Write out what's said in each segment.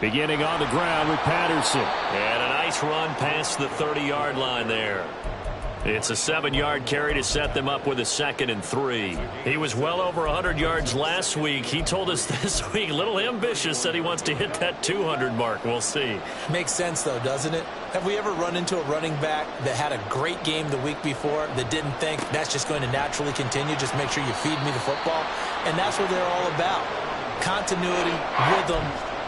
Beginning on the ground with Patterson. And a nice run past the 30-yard line there. It's a 7-yard carry to set them up with a 2nd and 3. He was well over 100 yards last week. He told us this week, a little ambitious, said he wants to hit that 200 mark. We'll see. Makes sense, though, doesn't it? Have we ever run into a running back that had a great game the week before that didn't think that's just going to naturally continue? Just make sure you feed me the football. And that's what they're all about. Continuity, rhythm,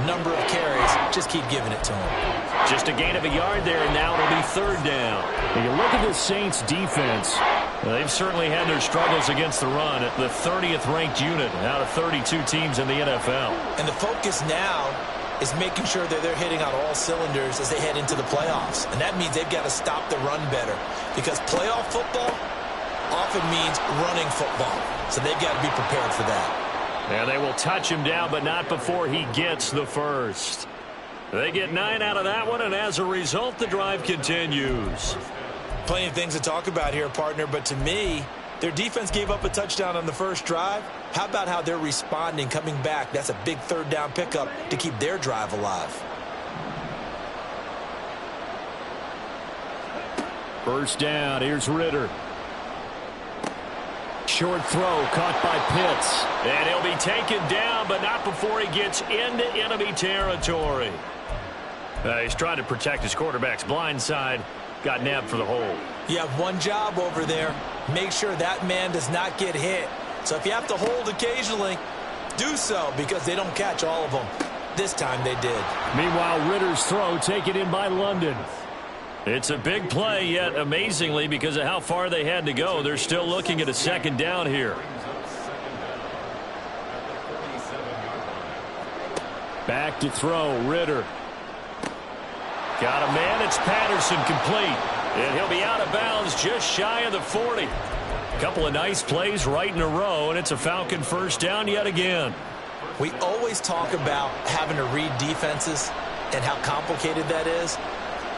number of carries. Just keep giving it to him. Just a gain of a yard there, and now it'll be 3rd down. When you look at the Saints defense, they've certainly had their struggles against the run. At the 30th ranked unit out of 32 teams in the NFL. And the focus now is making sure that they're hitting on all cylinders as they head into the playoffs. And that means they've got to stop the run better, because playoff football often means running football. So they've got to be prepared for that. And they will touch him down, but not before he gets the first. They get 9 out of that one, and as a result, the drive continues. Plenty of things to talk about here, partner, but to me, their defense gave up a touchdown on the first drive. How about how they're responding, coming back? That's a big 3rd down pickup to keep their drive alive. First down, here's Ritter. Short throw caught by Pitts. And he'll be taken down, but not before he gets into enemy territory. He's trying to protect his quarterback's blind side. Got nabbed for the hold. You have one job over there. Make sure that man does not get hit. So if you have to hold occasionally, do so, because they don't catch all of them. This time they did. Meanwhile, Ritter's throw taken in by London. It's a big play, yet amazingly, because of how far they had to go, they're still looking at a 2nd down here. Back to throw, Ritter. Got a man, it's Patterson, complete. And he'll be out of bounds just shy of the 40. A couple of nice plays right in a row, and it's a Falcon first down yet again. We always talk about having to read defenses and how complicated that is.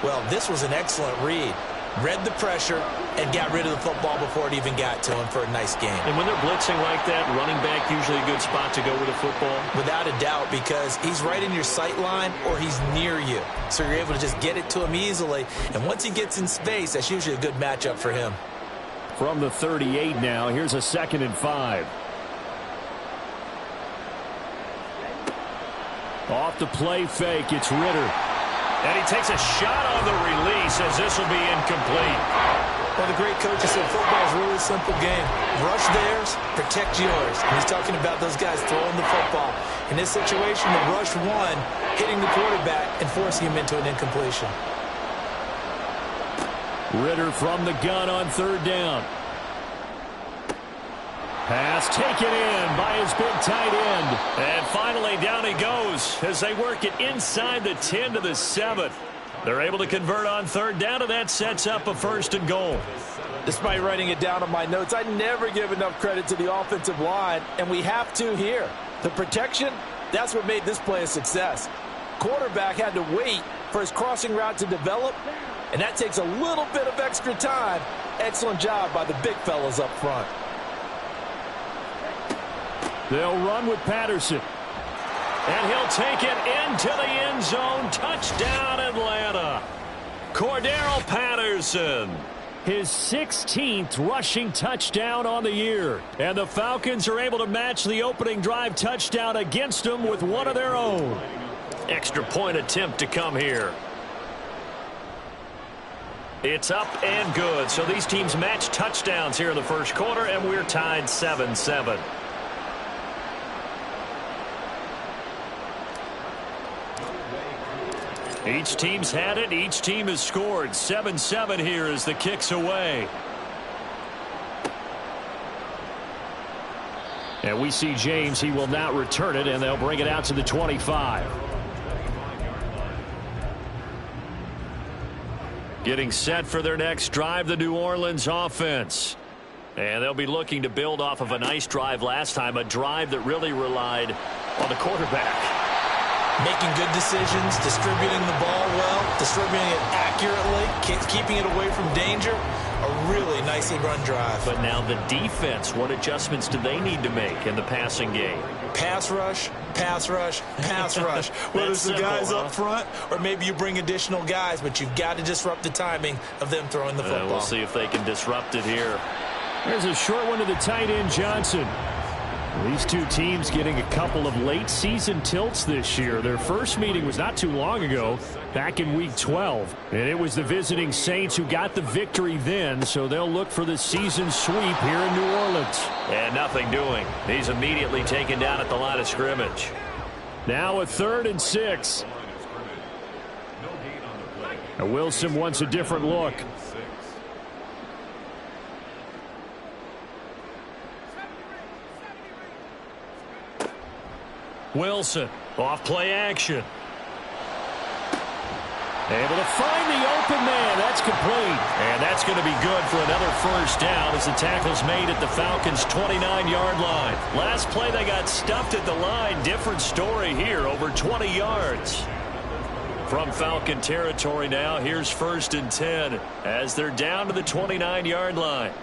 Well, this was an excellent read. Read the pressure and got rid of the football before it even got to him for a nice game. And when they're blitzing like that, running back usually a good spot to go with the football? Without a doubt, because he's right in your sight line or he's near you. So you're able to just get it to him easily. And once he gets in space, that's usually a good matchup for him. From the 38 now, here's a 2nd and 5. Off the play fake, it's Ritter. And he takes a shot on the release as this will be incomplete. Well, the great coach said football is a really simple game. Rush theirs, protect yours. And he's talking about those guys throwing the football. In this situation, the rush one, hitting the quarterback and forcing him into an incompletion. Ritter from the gun on 3rd down. Pass taken in by his big tight end. And finally down he goes as they work it inside the 10 to the 7. They're able to convert on 3rd down, and that sets up a 1st and goal. Despite writing it down on my notes, I never give enough credit to the offensive line, and we have to here. The protection, that's what made this play a success. Quarterback had to wait for his crossing route to develop, and that takes a little bit of extra time. Excellent job by the big fellas up front. They'll run with Patterson. And he'll take it into the end zone. Touchdown, Atlanta. Cordarrelle Patterson. His 16th rushing touchdown on the year. And the Falcons are able to match the opening drive touchdown against them with one of their own. Extra point attempt to come here. It's up and good. So these teams match touchdowns here in the first quarter, and we're tied 7-7. Each team's had it. Each team has scored. 7-7 here as the kick's away. And we see James. He will not return it, and they'll bring it out to the 25. Getting set for their next drive, the New Orleans offense. And they'll be looking to build off of a nice drive last time, a drive that really relied on the quarterback. Making good decisions, distributing the ball well, distributing it accurately, keeping it away from danger. A really nicely run drive. But now the defense, what adjustments do they need to make in the passing game? Pass rush, pass rush, pass rush. Whether it's the guys up front or maybe you bring additional guys, but you've got to disrupt the timing of them throwing the football. We'll see if they can disrupt it here. There's a short one to the tight end, Johnson. These two teams getting a couple of late season tilts this year. Their first meeting was not too long ago, back in week 12. And it was the visiting Saints who got the victory then, so they'll look for the season sweep here in New Orleans. And nothing doing. He's immediately taken down at the line of scrimmage. Now a 3rd and 6. Now Wilson wants a different look. Wilson, off play action. Able to find the open man. That's complete. And that's going to be good for another first down as the tackle's made at the Falcons' 29-yard line. Last play they got stuffed at the line. Different story here, over 20 yards. From Falcon territory now, here's 1st and 10 as they're down to the 29-yard line.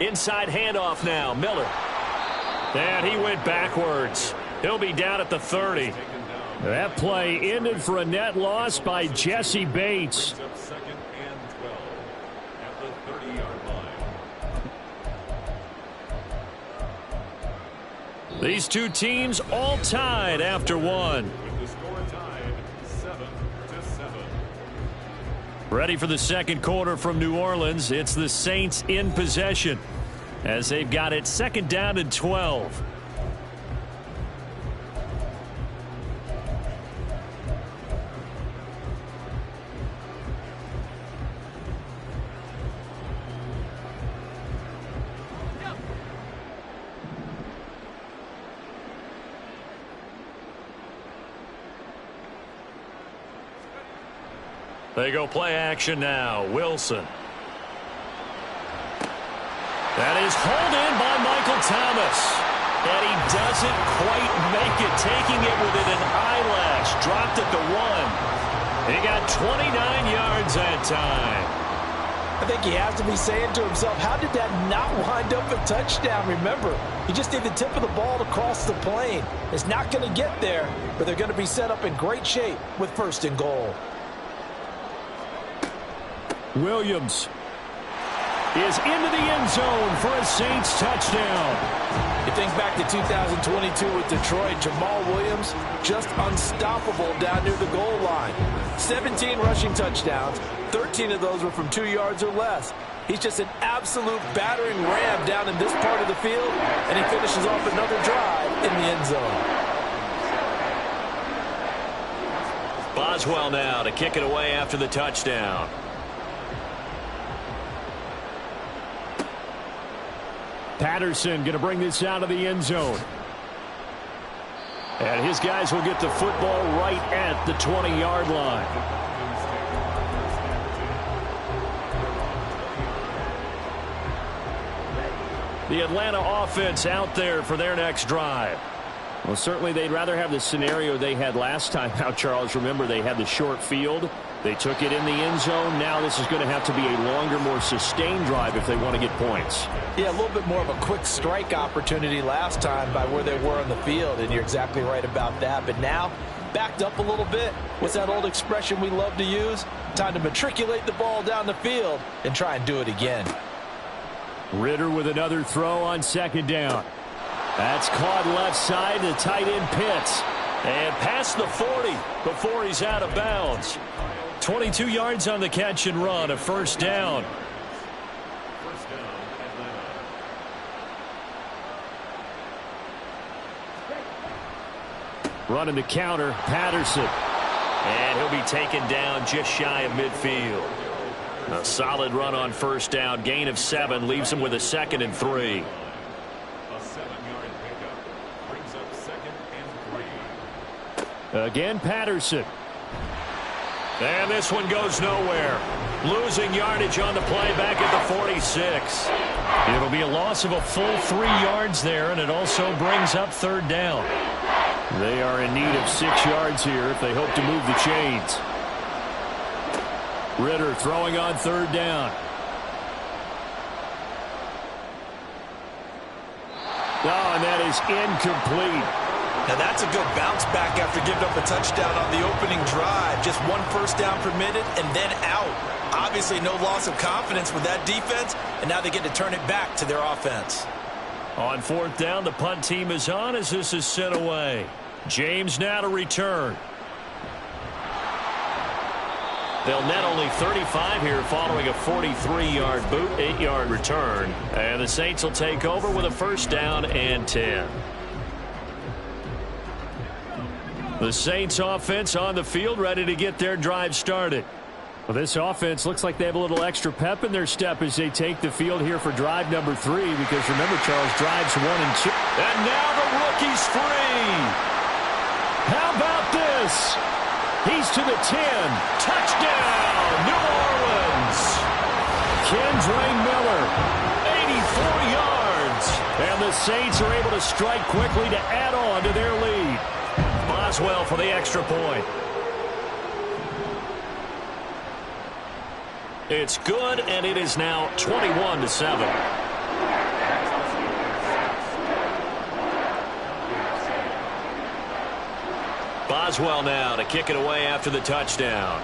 Inside handoff now, Miller. And he went backwards. He'll be down at the 30. That play ended for a net loss by Jesse Bates. These two teams all tied after one. Ready for the second quarter from New Orleans. It's the Saints in possession as they've got it 2nd down and 12. They go play action now. Wilson. That is hauled in by Michael Thomas. And he doesn't quite make it, taking it within an eyelash. Dropped at the 1. He got 29 yards that time. I think he has to be saying to himself, how did that not wind up a touchdown? Remember, he just need the tip of the ball to cross the plane. It's not going to get there, but they're going to be set up in great shape with 1st and goal. Williams is into the end zone for a Saints touchdown. You think back to 2022 with Detroit, Jamal Williams just unstoppable down near the goal line. 17 rushing touchdowns, 13 of those were from 2 yards or less. He's just an absolute battering ram down in this part of the field, and he finishes off another drive in the end zone. Boswell now to kick it away after the touchdown. Patterson going to bring this out of the end zone. And his guys will get the football right at the 20-yard line. The Atlanta offense out there for their next drive. Well, certainly they'd rather have the scenario they had last time out, Charles. Remember, they had the short field. They took it in the end zone. Now this is going to have to be a longer, more sustained drive if they want to get points. Yeah, a little bit more of a quick strike opportunity last time by where they were on the field, and you're exactly right about that. But now, backed up a little bit. What's that old expression we love to use? Time to matriculate the ball down the field and try and do it again. Ritter with another throw on 2nd down. That's caught left side to tight end Pitts. And past the 40 before he's out of bounds. 22 yards on the catch and run, a 1st down. Running the counter, Patterson. And he'll be taken down just shy of midfield. A solid run on 1st down. Gain of 7 leaves him with a 2nd and 3. A 7-yard pickup brings up 2nd and 3. Again, Patterson. And this one goes nowhere. Losing yardage on the play back at the 46. It'll be a loss of a full 3 yards there, and it also brings up third down. They are in need of 6 yards here if they hope to move the chains. Ritter throwing on third down. Oh, and that is incomplete. Now that's a good bounce back after giving up a touchdown on the opening drive. Just 1 first down permitted and then out. Obviously no loss of confidence with that defense, and now they get to turn it back to their offense. On fourth down, the punt team is on as this is sent away. James now to return. They'll net only 35 here following a 43-yard boot, 8-yard return. And the Saints will take over with a first down and 10. The Saints offense on the field ready to get their drive started. Well, this offense looks like they have a little extra pep in their step as they take the field here for drive number 3, because remember, Charles, drives 1 and 2. And now the rookie's free. How about this? He's to the 10. Touchdown, New Orleans. Kendre Miller, 84 yards. and the Saints are able to strike quickly to add on to their lead. Boswell for the extra point. It's good, and it is now 21-7. Boswell now to kick it away after the touchdown.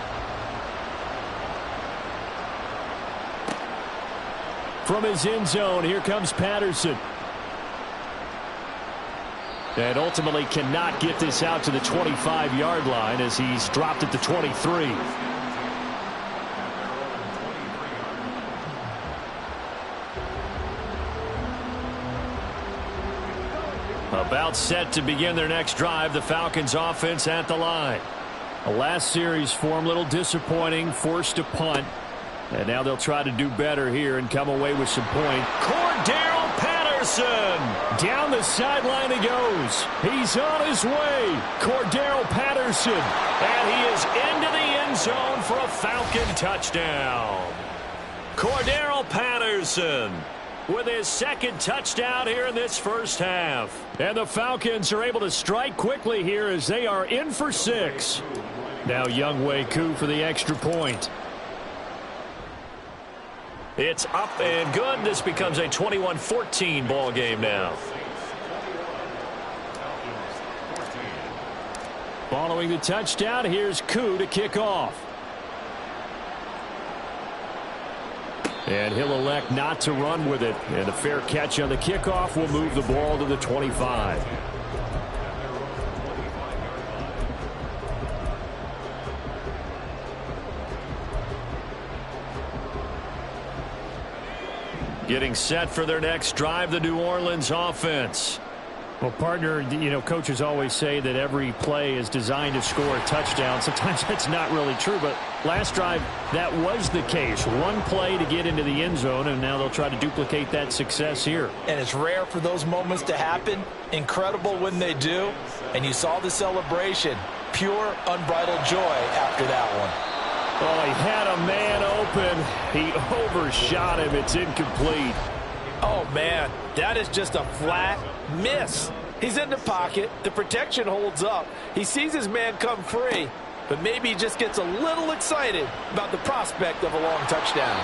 From his end zone, here comes Patterson. And ultimately cannot get this out to the 25-yard line as he's dropped at the 23. About set to begin their next drive, the Falcons offense at the line. The last series for them, a little disappointing, forced to punt. And now they'll try to do better here and come away with some points. Cordarrelle Patterson. Down the sideline he goes. He's on his way. Cordarrelle Patterson. And he is into the end zone for a Falcon touchdown. Cordarrelle Patterson with his second touchdown here in this first half. And the Falcons are able to strike quickly here as they are in for 6. Now Younghoe Koo for the extra point. It's up and good. This becomes a 21-14 ball game now. Following the touchdown, here's Koo to kick off. And he'll elect not to run with it. And a fair catch on the kickoff will move the ball to the 25. Getting set for their next drive, the New Orleans offense. Well, partner, coaches always say that every play is designed to score a touchdown. Sometimes that's not really true, but last drive, that was the case. One play to get into the end zone, and now they'll try to duplicate that success here. And it's rare for those moments to happen. Incredible when they do. And you saw the celebration. Pure, unbridled joy after that one. Oh, he had a man open. He overshot him. It's incomplete. Oh, man, that is just a flat miss. He's in the pocket. The protection holds up. He sees his man come free, but maybe he just gets a little excited about the prospect of a long touchdown.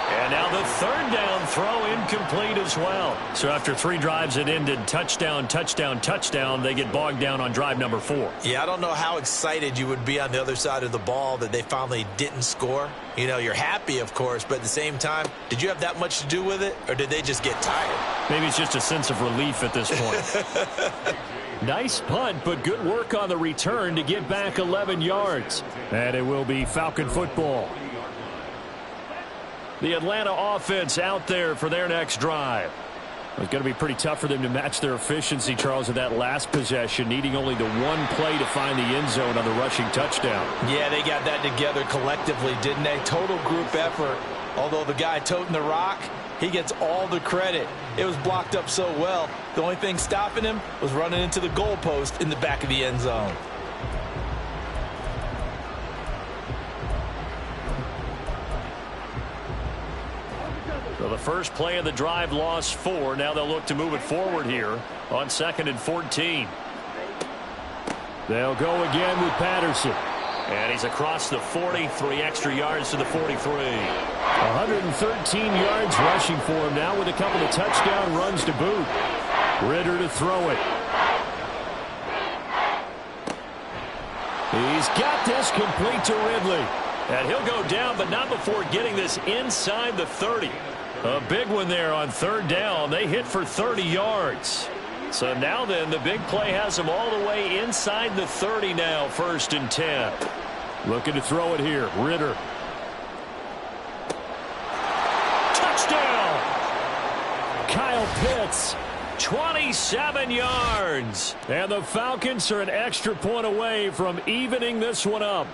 And now the third down throw incomplete as well. So after 3 drives that ended touchdown, touchdown, touchdown, they get bogged down on drive number 4. Yeah, I don't know how excited you would be on the other side of the ball that they finally didn't score. You're happy, of course, but at the same time, did you have that much to do with it, or did they just get tired? Maybe it's just a sense of relief at this point. Nice punt, but good work on the return to get back 11 yards. And it will be Falcon football. The Atlanta offense out there for their next drive. It's going to be pretty tough for them to match their efficiency, Charles, of that last possession, needing only the one play to find the end zone on the rushing touchdown. Yeah, they got that together collectively, didn't they? Total group effort. Although the guy toting the rock, he gets all the credit. It was blocked up so well. The only thing stopping him was running into the goalpost in the back of the end zone. So the first play of the drive lost 4. Now they'll look to move it forward here on 2nd and 14. They'll go again with Patterson. And he's across the 40, 3 extra yards to the 43. 113 yards rushing for him now with a couple of touchdown runs to boot. Ridder to throw it. He's got this complete to Ridley. And he'll go down, but not before getting this inside the 30. A big one there on 3rd down. They hit for 30 yards. So now then, the big play has them all the way inside the 30 now, 1st and 10. Looking to throw it here. Ridder. Touchdown! Kyle Pitts. 27 yards. And the Falcons are an extra point away from evening this one up.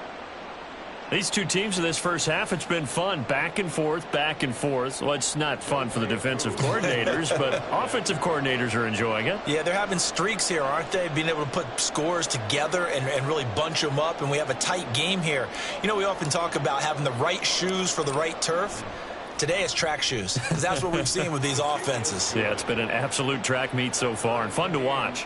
These two teams in this first half, it's been fun. Back and forth, back and forth. Well, it's not fun for the defensive coordinators, but offensive coordinators are enjoying it. Yeah, they're having streaks here, aren't they? Being able to put scores together and really bunch them up, and we have a tight game here. You know, we often talk about having the right shoes for the right turf. Today it's track shoes, because that's what we've seen with these offenses. Yeah, it's been an absolute track meet so far, and fun to watch.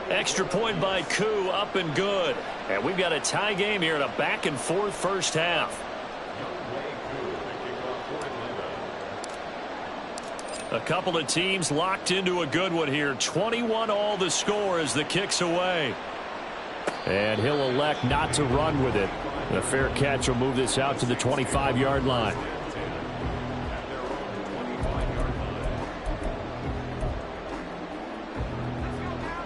Extra point by Koo, up and good. And we've got a tie game here in a back-and-forth first half. A couple of teams locked into a good one here. 21 all the score as the kick's away. And he'll elect not to run with it. A fair catch will move this out to the 25-yard line.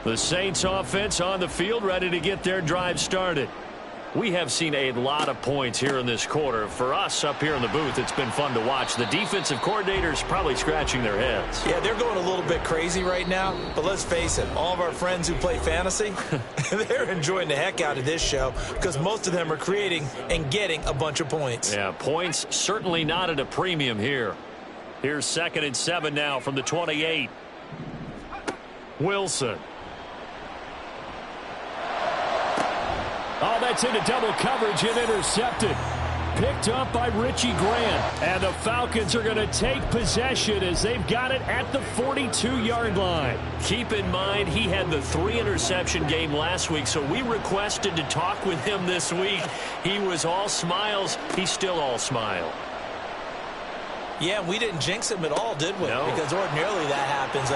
The Saints offense on the field, ready to get their drive started. We have seen a lot of points here in this quarter. For us up here in the booth, it's been fun to watch. The defensive coordinators probably scratching their heads. Yeah, they're going a little bit crazy right now, but let's face it, all of our friends who play fantasy, they're enjoying the heck out of this show because most of them are creating and getting a bunch of points. Yeah, points certainly not at a premium here. Here's 2nd and 7 now from the 28. Wilson. Oh, that's into double coverage and intercepted. Picked up by Richie Grant. And the Falcons are going to take possession as they've got it at the 42-yard line. Keep in mind, he had the 3-interception game last week, so we requested to talk with him this week. He was all smiles. He's still all smile. Yeah, we didn't jinx him at all, did we? No. Because ordinarily that happens.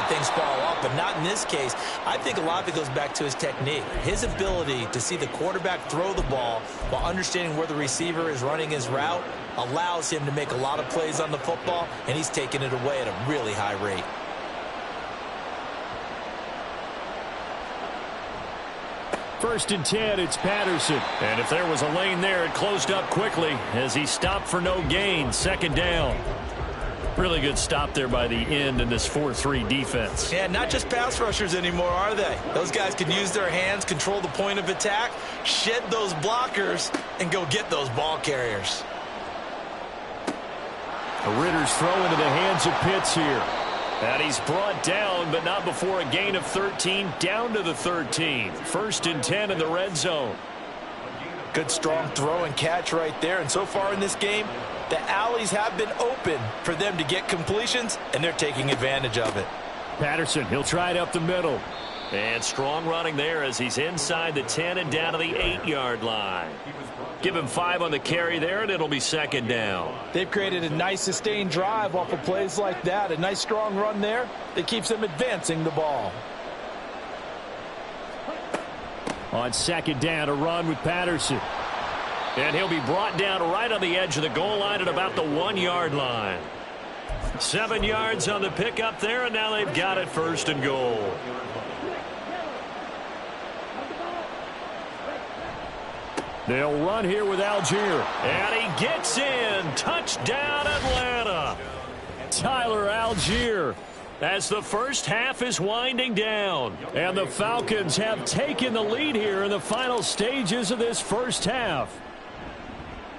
Things fall off, but not in this case. I think a lot of it goes back to his technique. His ability to see the quarterback throw the ball while understanding where the receiver is running his route allows him to make a lot of plays on the football, and he's taking it away at a really high rate. First and 10, it's Patterson. And if there was a lane there, it closed up quickly as he stopped for no gain. 2nd down. Really good stop there by the end in this 4-3 defense. Yeah, not just pass rushers anymore, are they? Those guys can use their hands, control the point of attack, shed those blockers, and go get those ball carriers. Ritter's throw into the hands of Pitts here. And he's brought down, but not before a gain of 13, down to the 13. 1st and 10 in the red zone. Good strong throw and catch right there. And so far in this game, the alleys have been open for them to get completions, and they're taking advantage of it. Patterson, he'll try it up the middle. And strong running there as he's inside the 10 and down to the 8-yard line. Give him 5 on the carry there, and it'll be 2nd down. They've created a nice sustained drive off of plays like that. A nice strong run there that keeps them advancing the ball. On 2nd down, a run with Patterson. And he'll be brought down right on the edge of the goal line at about the 1-yard line. 7 yards on the pickup there, and now they've got it 1st and goal. They'll run here with Algier. And he gets in. Touchdown, Atlanta. Tyler Algier. As the first half is winding down. And the Falcons have taken the lead here in the final stages of this first half.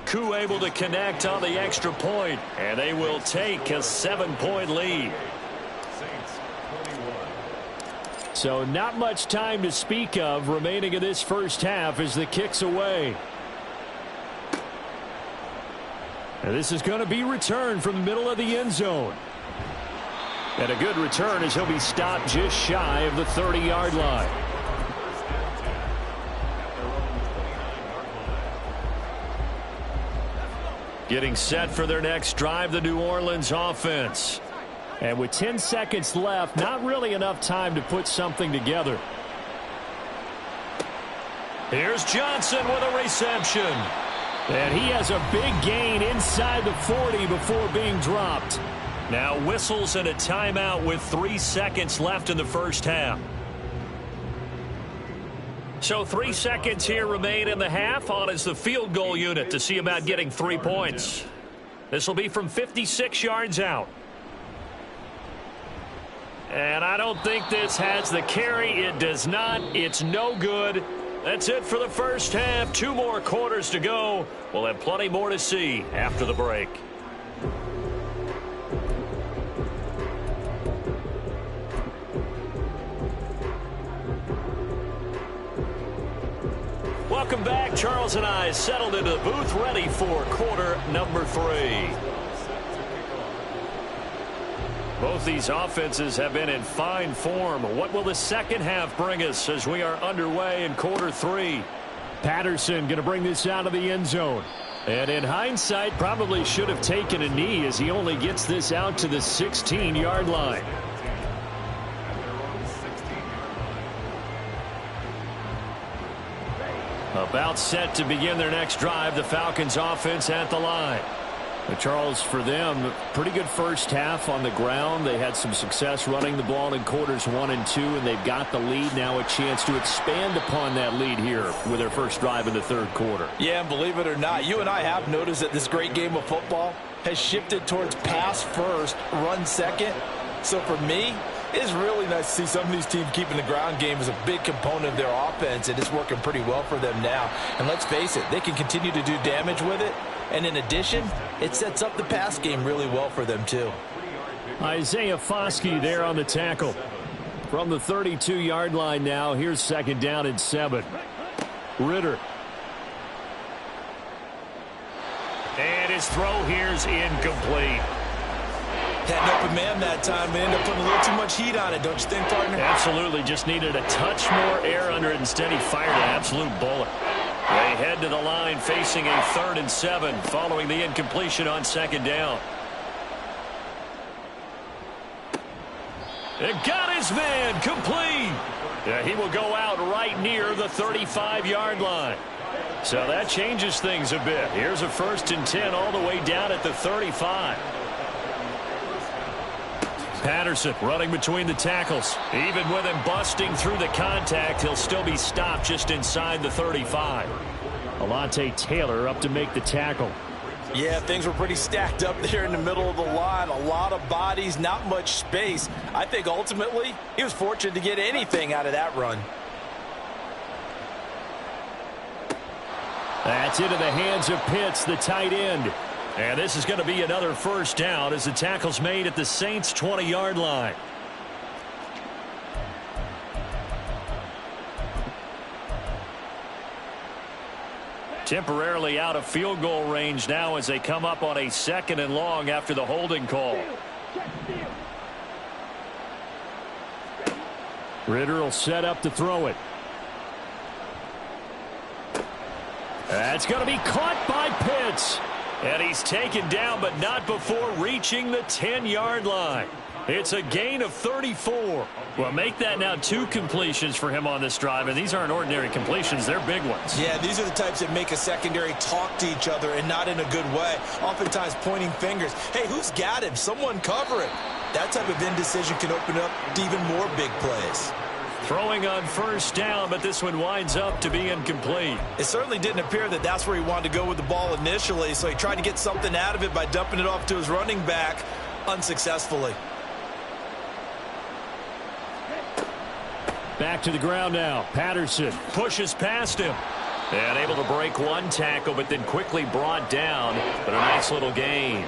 Koo able to connect on the extra point. And they will take a 7-point lead. So not much time to speak of remaining in this first half as the kick's away. And this is going to be returned from the middle of the end zone. And a good return as he'll be stopped just shy of the 30-yard line. Getting set for their next drive, the New Orleans offense. And with 10 seconds left, not really enough time to put something together. Here's Johnson with a reception. And he has a big gain inside the 40 before being dropped. Now whistles and a timeout with 3 seconds left in the first half. So 3 seconds here remain in the half. On is the field goal unit to see about getting 3 points. This will be from 56 yards out. And I don't think this has the carry. It does not. It's no good. That's it for the first half. 2 more quarters to go. We'll have plenty more to see after the break. Welcome back. Charles and I settled into the booth ready for quarter number 3. Both these offenses have been in fine form. What will the second half bring us as we are underway in quarter 3? Patterson going to bring this out of the end zone. And in hindsight, probably should have taken a knee as he only gets this out to the 16-yard line. About set to begin their next drive, the Falcons offense at the line. But Charles, for them, pretty good first half on the ground. They had some success running the ball in quarters 1 and 2, and they've got the lead. Now a chance to expand upon that lead here with their first drive in the third quarter. Yeah, and believe it or not, you and I have noticed that this great game of football has shifted towards pass first, run second. So for me, it's really nice to see some of these teams keeping the ground game as a big component of their offense, and it's working pretty well for them now. And let's face it, they can continue to do damage with it. And in addition, it sets up the pass game really well for them, too. Isaiah Foskey there on the tackle. From the 32-yard line now, here's second down and 7. Ridder. And his throw here's incomplete. Had an open man that time and ended up putting a little too much heat on it, don't you think, partner? Absolutely. Just needed a touch more air under it. Instead, he fired an absolute bullet. They head to the line facing a 3rd and 7 following the incompletion on second down. It got his man complete. Yeah, he will go out right near the 35-yard line. So that changes things a bit. Here's a 1st and 10 all the way down at the 35. Patterson running between the tackles. Even with him busting through the contact, he'll still be stopped just inside the 35. Alontae Taylor up to make the tackle. Yeah, things were pretty stacked up there in the middle of the line. A lot of bodies, not much space. I think ultimately he was fortunate to get anything out of that run. That's into the hands of Pitts, the tight end. And this is going to be another first down as the tackle's made at the Saints' 20-yard line. Temporarily out of field goal range now as they come up on a 2nd and long after the holding call. Ridder will set up to throw it. That's going to be caught by Pitts. And he's taken down, but not before reaching the 10-yard line. It's a gain of 34. Well, make that now 2 completions for him on this drive, and these aren't ordinary completions. They're big ones. Yeah, these are the types that make a secondary talk to each other and not in a good way. Oftentimes pointing fingers. Hey, who's got him? Someone cover it. That type of indecision can open up to even more big plays. Throwing on first down, but this one winds up to be incomplete. It certainly didn't appear that that's where he wanted to go with the ball initially, so he tried to get something out of it by dumping it off to his running back unsuccessfully. Back to the ground now. Patterson pushes past him. And able to break one tackle, but then quickly brought down. But a nice little gain.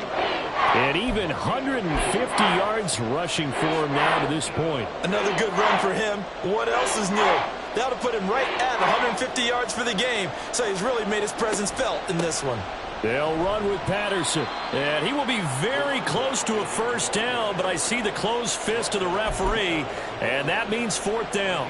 And even 150 yards rushing for him now to this point. Another good run for him. What else is new? That'll put him right at 150 yards for the game. So he's really made his presence felt in this one. They'll run with Patterson. And he will be very close to a first down, but I see the closed fist of the referee, and that means fourth down.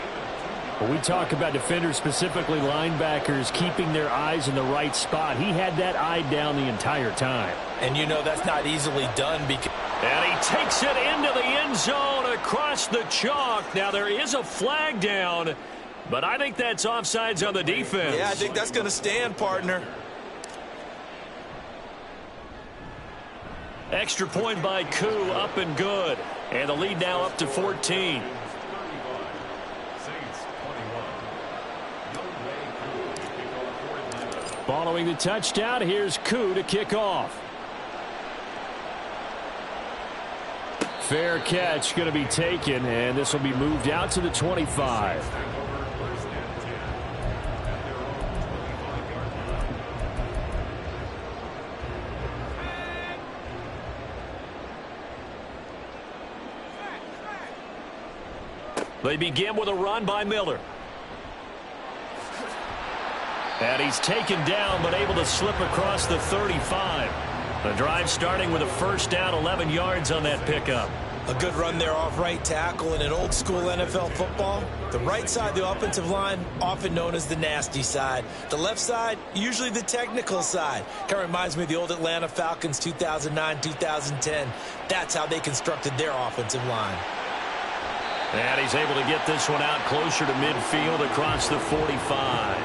When we talk about defenders, specifically linebackers, keeping their eyes in the right spot, he had that eye down the entire time. And you know that's not easily done because... And he takes it into the end zone across the chalk. Now there is a flag down, but I think that's offsides on the defense. Yeah, I think that's going to stand, partner. Extra point by Koo, up and good. And the lead now up to 14. Following the touchdown, here's Koo to kick off. Fair catch going to be taken, and this will be moved out to the 25. They begin with a run by Miller. And he's taken down, but able to slip across the 35. The drive starting with a first down, 11 yards on that pickup. A good run there off right tackle in an old school NFL football. The right side, the offensive line, often known as the nasty side. The left side, usually the technical side. Kind of reminds me of the old Atlanta Falcons 2009-2010. That's how they constructed their offensive line. And he's able to get this one out closer to midfield across the 45.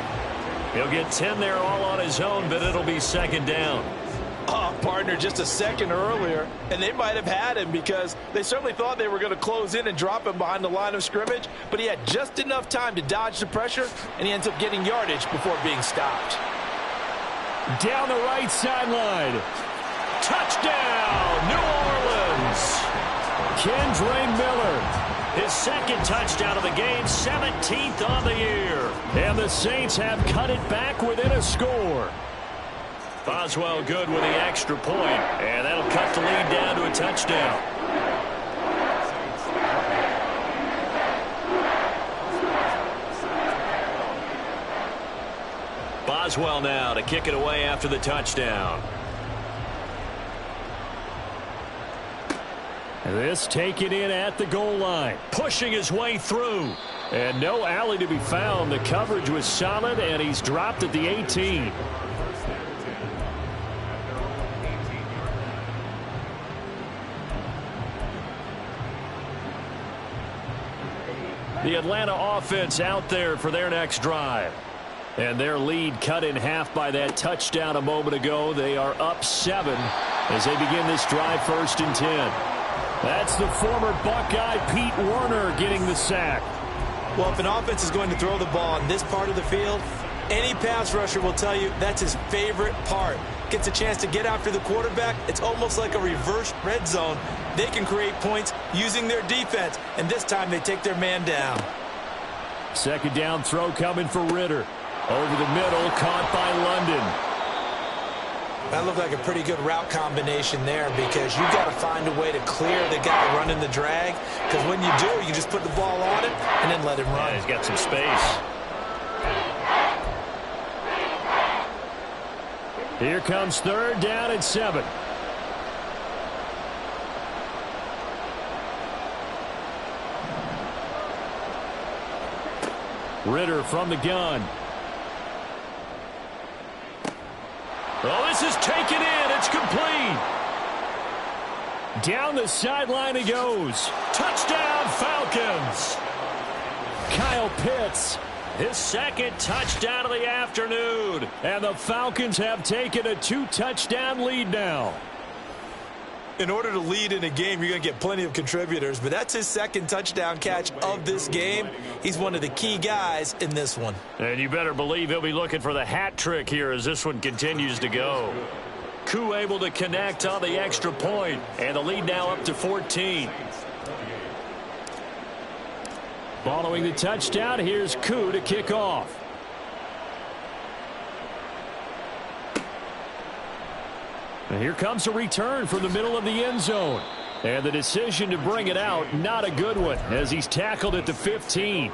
He'll get 10 there all on his own, but it'll be second down. Oh, partner, just a second earlier, and they might have had him because they certainly thought they were going to close in and drop him behind the line of scrimmage, but he had just enough time to dodge the pressure, and he ends up getting yardage before being stopped. Down the right sideline. Touchdown, New Orleans. Kendre Miller. His second touchdown of the game, 17th on the year. And the Saints have cut it back within a score. Boswell good with the extra point, and that'll cut the lead down to a touchdown. Boswell now to kick it away after the touchdown. This taken in at the goal line. Pushing his way through. And no alley to be found. The coverage was solid, and he's dropped at the 18. The Atlanta offense out there for their next drive. And their lead cut in half by that touchdown a moment ago. They are up 7 as they begin this drive, 1st and 10. That's the former Buckeye Pete Werner getting the sack. Well, if an offense is going to throw the ball on this part of the field, any pass rusher will tell you that's his favorite part. Gets a chance to get after the quarterback. It's almost like a reverse red zone. They can create points using their defense, and this time they take their man down. Second down throw coming for Ritter. Over the middle, caught by London. That looked like a pretty good route combination there because you've got to find a way to clear the guy running the drag, because when you do, you can just put the ball on him and then let him run. Yeah, he's got some space. Here comes 3rd down and 7. Ritter from the gun. Oh, this is taken in. It's complete. Down the sideline he goes. Touchdown, Falcons. Kyle Pitts. His second touchdown of the afternoon. And the Falcons have taken a 2-touchdown lead now. In order to lead in a game, you're going to get plenty of contributors, but that's his second touchdown catch of this game. He's one of the key guys in this one. And you better believe he'll be looking for the hat trick here as this one continues to go. Koo able to connect on the extra point, and the lead now up to 14. Following the touchdown, here's Koo to kick off. And here comes a return from the middle of the end zone. And the decision to bring it out, not a good one, as he's tackled at the 15.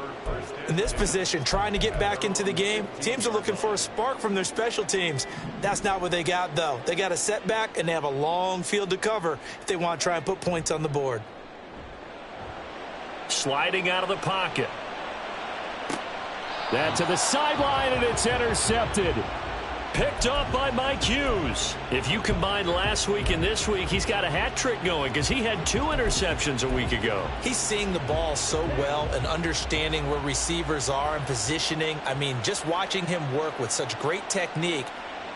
In this position, trying to get back into the game, teams are looking for a spark from their special teams. That's not what they got, though. They got a setback, and they have a long field to cover if they want to try and put points on the board. Sliding out of the pocket. That to the sideline, and it's intercepted. Picked off by Mike Hughes. If you combine last week and this week, he's got a hat trick going because he had 2 interceptions a week ago. He's seeing the ball so well and understanding where receivers are and positioning. I mean, just watching him work with such great technique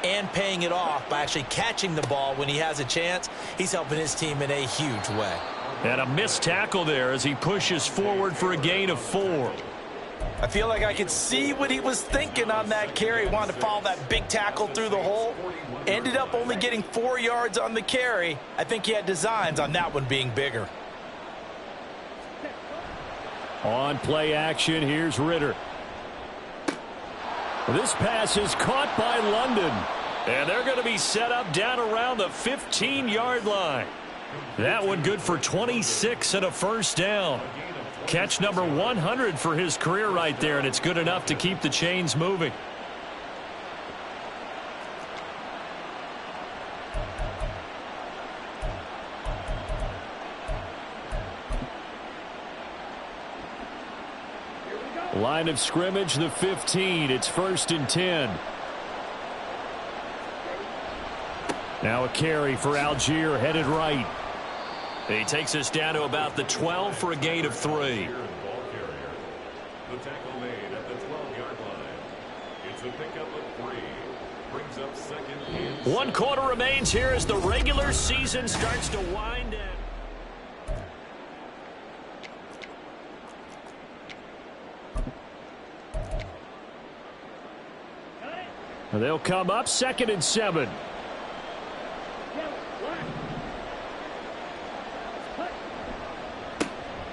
and paying it off by actually catching the ball when he has a chance, he's helping his team in a huge way. And a missed tackle there as he pushes forward for a gain of 4. I feel like I could see what he was thinking on that carry. Wanted to follow that big tackle through the hole. Ended up only getting 4 yards on the carry. I think he had designs on that one being bigger. On play action, here's Ritter. This pass is caught by London. And they're going to be set up down around the 15-yard line. That one good for 26 and a first down. Catch number 100 for his career right there, and it's good enough to keep the chains moving. Line of scrimmage, the 15. It's 1st and 10. Now a carry for Algier, headed right. He takes us down to about the 12 for a gain of 3. The tackle made at the 12-yard line. It's a pickup of 3. Brings up 2nd and 7. 1 quarter remains here as the regular season starts to wind down. They'll come up 2nd and 7.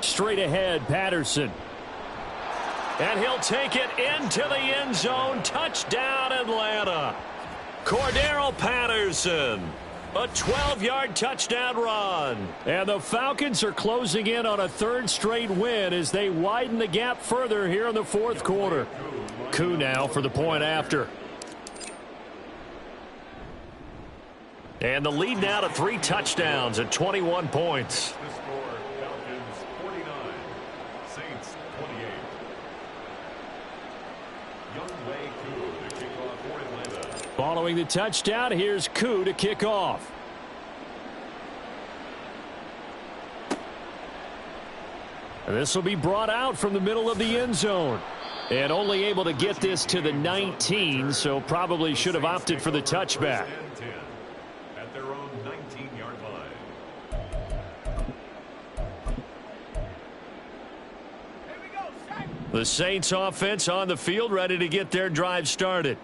Straight ahead, Patterson. And he'll take it into the end zone. Touchdown, Atlanta. Cordero Patterson. A 12-yard touchdown run. And the Falcons are closing in on a 3rd straight win as they widen the gap further here in the 4th quarter. Koo now for the point after. And the lead now to 3 touchdowns at 21 points. The score, Falcons 49, Saints 28. Younghoe Koo to kick off for Atlanta. Following the touchdown, here's Koo to kick off. And this will be brought out from the middle of the end zone. And only able to get this to the 19, so probably should have opted for the touchback. At their own 19-yard line. The Saints offense on the field ready to get their drive started.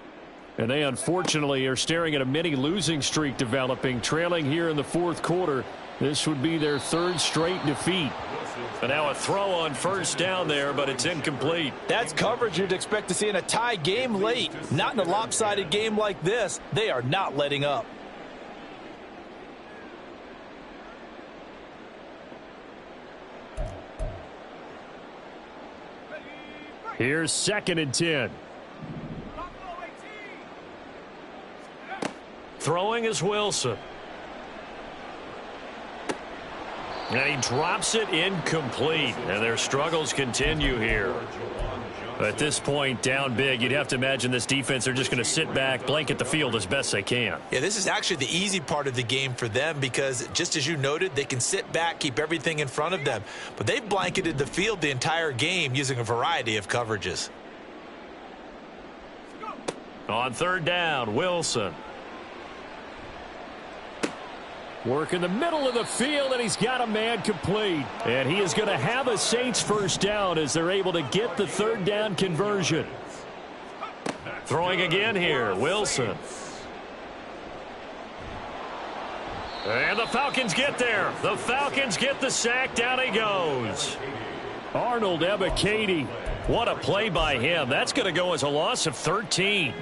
And they unfortunately are staring at a mini losing streak developing, trailing here in the 4th quarter. This would be their 3rd straight defeat. And now a throw on 1st down there, but it's incomplete. That's coverage you'd expect to see in a tie game late. Not in a lopsided game like this. They are not letting up. Here's 2nd and 10. Throwing is Wilson. And he drops it incomplete. And their struggles continue here. At this point, down big, you'd have to imagine this defense, they're just going to sit back, blanket the field as best they can. Yeah, this is actually the easy part of the game for them because, just as you noted, they can sit back, keep everything in front of them. But they've blanketed the field the entire game using a variety of coverages. On 3rd down, Wilson. Work in the middle of the field, and he's got a man complete. And he is going to have a Saints 1st down as they're able to get the 3rd down conversion. Throwing again here, Wilson. And the Falcons get there. The Falcons get the sack. Down he goes. Arnold Ebiketie. What a play by him. That's going to go as a loss of 13.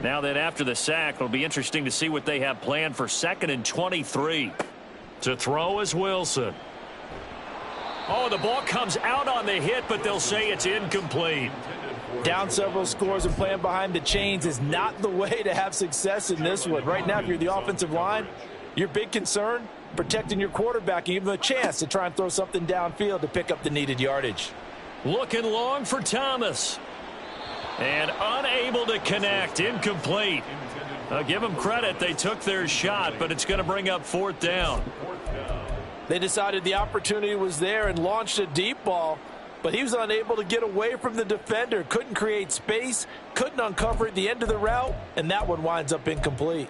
Now then, after the sack, it'll be interesting to see what they have planned for 2nd and 23. To throw is Wilson. Oh, the ball comes out on the hit, but they'll say it's incomplete. Down several scores and playing behind the chains is not the way to have success in this one. Right now, if you're the offensive line, your big concern, protecting your quarterback and give him a chance to try and throw something downfield to pick up the needed yardage. Looking long for Thomas. And unable to connect. Incomplete. I'll give them credit. They took their shot, but it's going to bring up 4th down. They decided the opportunity was there and launched a deep ball, but he was unable to get away from the defender. Couldn't create space, couldn't uncover at the end of the route, and that one winds up incomplete.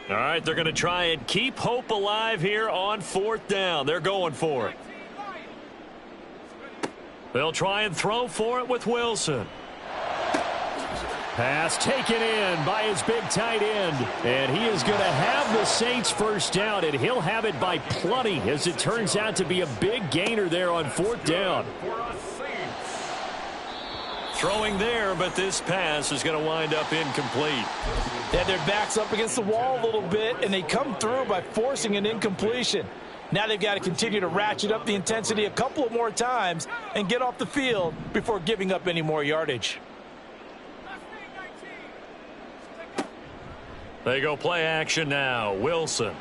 All right, they're going to try and keep hope alive here on 4th down. They're going for it. They'll try and throw for it with Wilson. Pass taken in by his big tight end. And he is going to have the Saints first down, and he'll have it by plenty as it turns out to be a big gainer there on 4th down. Throwing there, but this pass is going to wind up incomplete. Yeah, their backs up against the wall a little bit, and they come through by forcing an incompletion. Now they've got to continue to ratchet up the intensity a couple of more times and get off the field before giving up any more yardage. They go play action now. Wilson.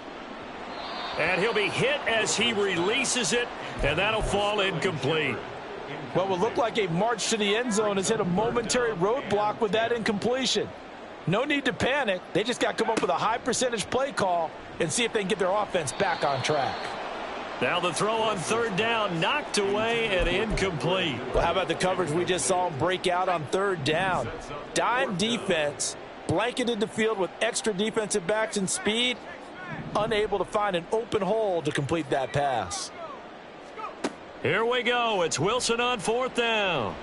And he'll be hit as he releases it, and that'll fall incomplete. What will look like a march to the end zone has hit a momentary roadblock with that incompletion. No need to panic. They just got to come up with a high percentage play call and see if they can get their offense back on track. Now the throw on 3rd down, knocked away and incomplete. Well, how about the coverage we just saw him break out on 3rd down? Dime defense, blanketed the field with extra defensive backs and speed, unable to find an open hole to complete that pass. Here we go. It's Wilson on 4th down.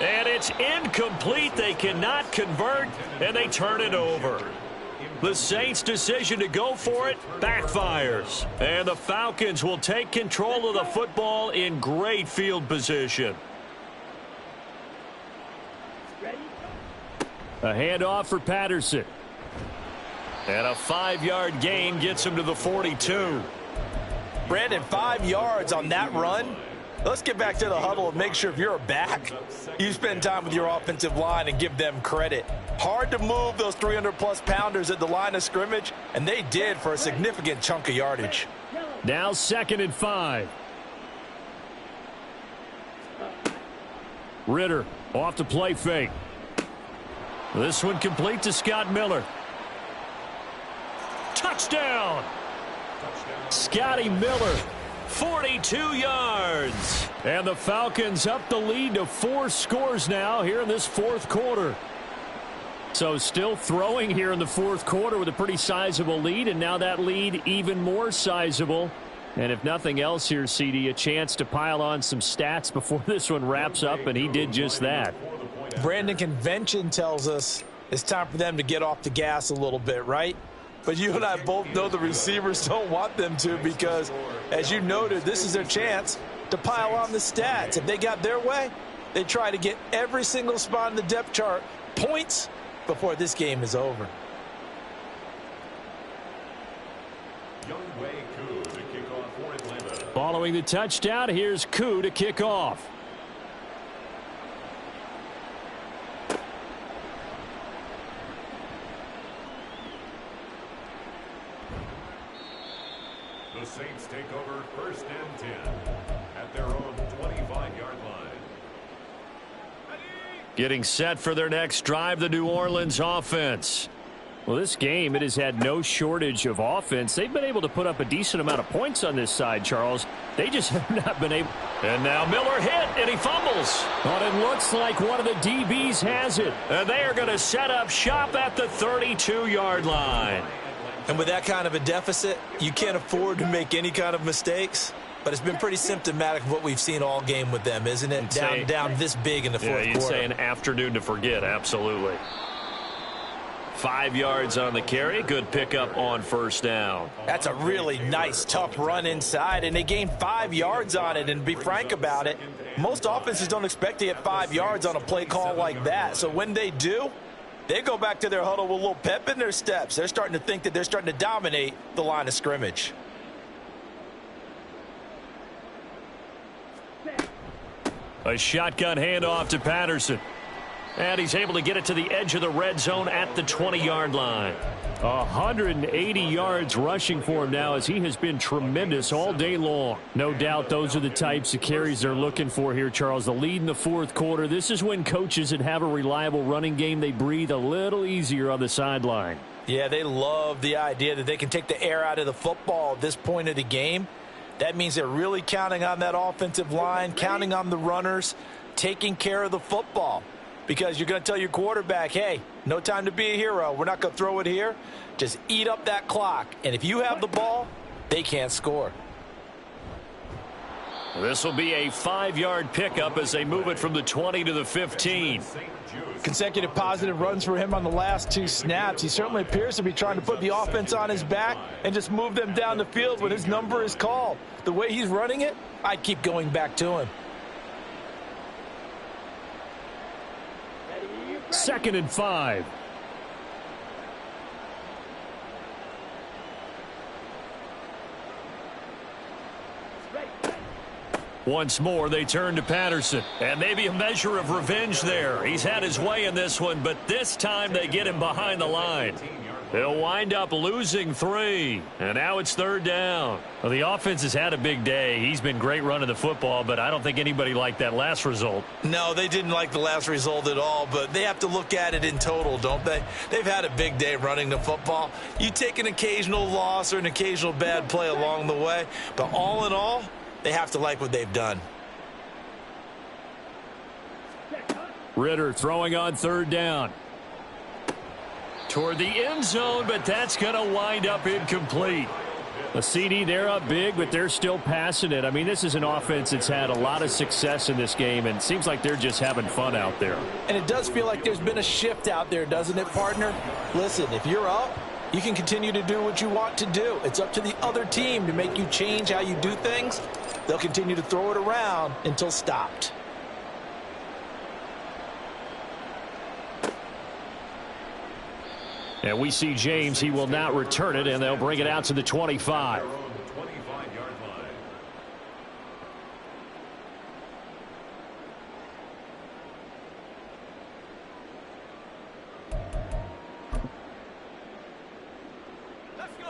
And it's incomplete. They cannot convert, and they turn it over. The Saints' decision to go for it backfires. And the Falcons will take control of the football in great field position. A handoff for Patterson. And a 5-yard gain gets him to the 42. Brandon, 5 yards on that run. Let's get back to the huddle and make sure if you're a back, you spend time with your offensive line and give them credit. Hard to move those 300-plus pounders at the line of scrimmage, and they did for a significant chunk of yardage. Now 2nd and 5. Ritter off the play fake. This one complete to Scott Miller. Touchdown! Scotty Miller. 42 yards. And the Falcons up the lead to 4 scores now here in this 4th quarter. So still throwing here in the 4th quarter with a pretty sizable lead, and now that lead even more sizable. And if nothing else here, CD, a chance to pile on some stats before this one wraps up, and he did just that. Brandon, convention tells us it's time for them to get off the gas a little bit, right? But you and I both know the receivers don't want them to because, as you noted, this is their chance to pile on the stats. If they got their way, they try to get every single spot in the depth chart points before this game is over. Following the touchdown, here's Koo to kick off. The Saints take over 1st and 10 at their own 25-yard line. Getting set for their next drive, the New Orleans offense. Well, this game, it has had no shortage of offense. They've been able to put up a decent amount of points on this side, Charles. They just have not been able. And now Miller hit, and he fumbles. But it looks like one of the DBs has it. And they are going to set up shop at the 32-yard line. And with that kind of a deficit, you can't afford to make any kind of mistakes. But it's been pretty symptomatic of what we've seen all game with them, isn't it? Down this big in the 4th quarter. Yeah, you'd say an afternoon to forget, absolutely. 5 yards on the carry. Good pickup on 1st down. That's a really nice, tough run inside, and they gained 5 yards on it. And to be frank about it, most offenses don't expect to get 5 yards on a play call like that. So when they do, They go back to their huddle with a little pep in their steps. They're starting to think that they're starting to dominate the line of scrimmage. A shotgun handoff to Patterson. And he's able to get it to the edge of the red zone at the 20-yard line. 180 yards rushing for him now, as he has been tremendous all day long. No doubt those are the types of carries they're looking for here, Charles. The lead in the fourth quarter. This is when coaches that have a reliable running game, they breathe a little easier on the sideline. Yeah, they love the idea that they can take the air out of the football at this point of the game. That means they're really counting on that offensive line, counting on the runners, taking care of the football. Because you're going to tell your quarterback, hey, no time to be a hero. We're not going to throw it here. Just eat up that clock. And if you have the ball, they can't score. This will be a 5-yard pickup as they move it from the 20 to the 15. Consecutive positive runs for him on the last 2 snaps. He certainly appears to be trying to put the offense on his back and just move them down the field when his number is called. The way he's running it, I'd keep going back to him. 2nd and 5. Once more, they turn to Patterson. And maybe a measure of revenge there. He's had his way in this one, but this time they get him behind the line. They'll wind up losing 3. And now it's 3rd down. Well, the offense has had a big day. He's been great running the football, but I don't think anybody liked that last result. No, they didn't like the last result at all, but they have to look at it in total, don't they? They've had a big day running the football. You take an occasional loss or an occasional bad play along the way, but all in all, they have to like what they've done. Ridder throwing on 3rd down. Toward the end zone, but that's going to wind up incomplete. A CD, they're up big, but they're still passing it. I mean, this is an offense that's had a lot of success in this game, and it seems like they're just having fun out there. And it does feel like there's been a shift out there, doesn't it, partner? Listen, if you're up, you can continue to do what you want to do. It's up to the other team to make you change how you do things. They'll continue to throw it around until stopped. And we see James. He will not return it, and they'll bring it out to the 25.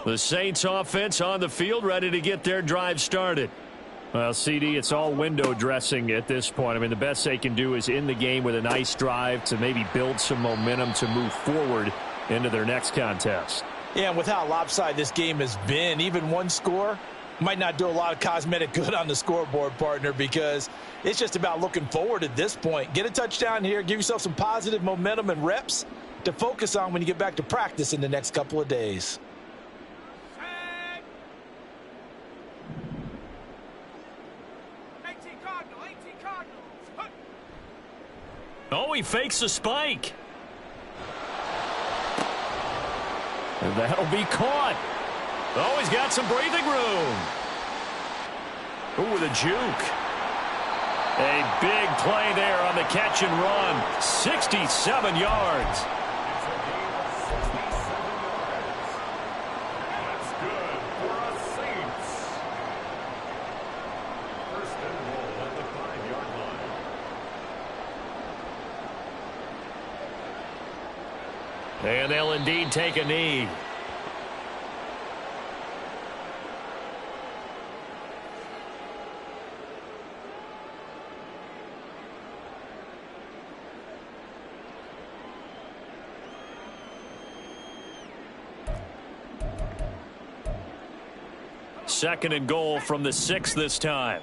The Saints offense on the field, ready to get their drive started. Well, CD, it's all window dressing at this point. I mean, the best they can do is in the game with a nice drive to maybe build some momentum to move forward into their next contest. Yeah, and with how lopsided this game has been, even one score might not do a lot of cosmetic good on the scoreboard, partner, because it's just about looking forward at this point. Get a touchdown here, give yourself some positive momentum and reps to focus on when you get back to practice in the next couple of days. Oh, he fakes a spike. And that'll be caught. Oh, he's got some breathing room. Ooh, with a juke. A big play there on the catch and run. 67 yards. That's good for us Saints. First and goal at the 5-yard line. And they'll indeed take a knee. Second and goal from the 6 this time.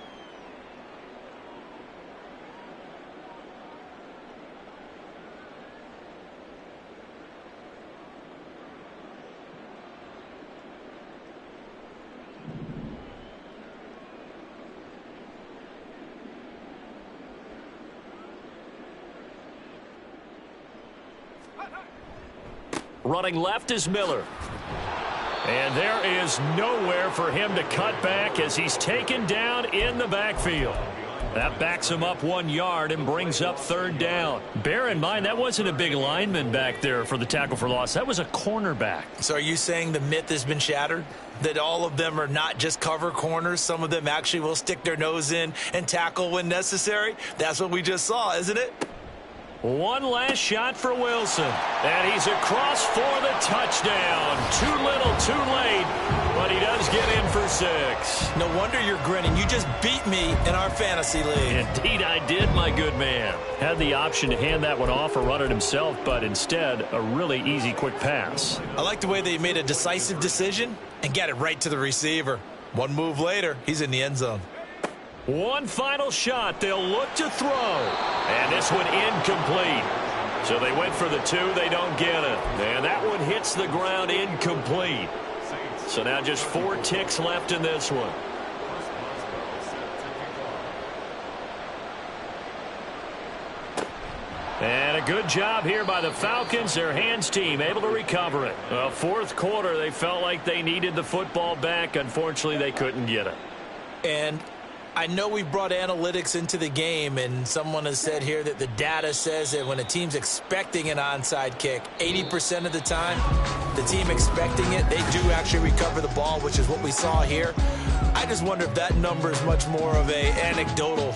Running left is Miller. And there is nowhere for him to cut back as he's taken down in the backfield. That backs him up 1 yard and brings up third down. Bear in mind, that wasn't a big lineman back there for the tackle for loss. That was a cornerback. So are you saying the myth has been shattered? That all of them are not just cover corners? Some of them actually will stick their nose in and tackle when necessary? That's what we just saw, isn't it? One last shot for Wilson. And he's across for the touchdown. Too little, too late. But he does get in for 6. No wonder you're grinning. You just beat me in our fantasy league. Indeed I did, my good man. Had the option to hand that one off or run it himself, but instead, a really easy, quick pass. I like the way they made a decisive decision and got it right to the receiver. One move later, he's in the end zone. One final shot. They'll look to throw. And this one incomplete. So they went for the 2. They don't get it. And that one hits the ground incomplete. So now just 4 ticks left in this one. And a good job here by the Falcons. Their hands team able to recover it. Well, fourth quarter, they felt like they needed the football back. Unfortunately, they couldn't get it. And I know we brought analytics into the game, and someone has said here that the data says that when a team's expecting an onside kick, 80% of the time, the team expecting it, they do actually recover the ball, which is what we saw here. I just wonder if that number is much more of an anecdotal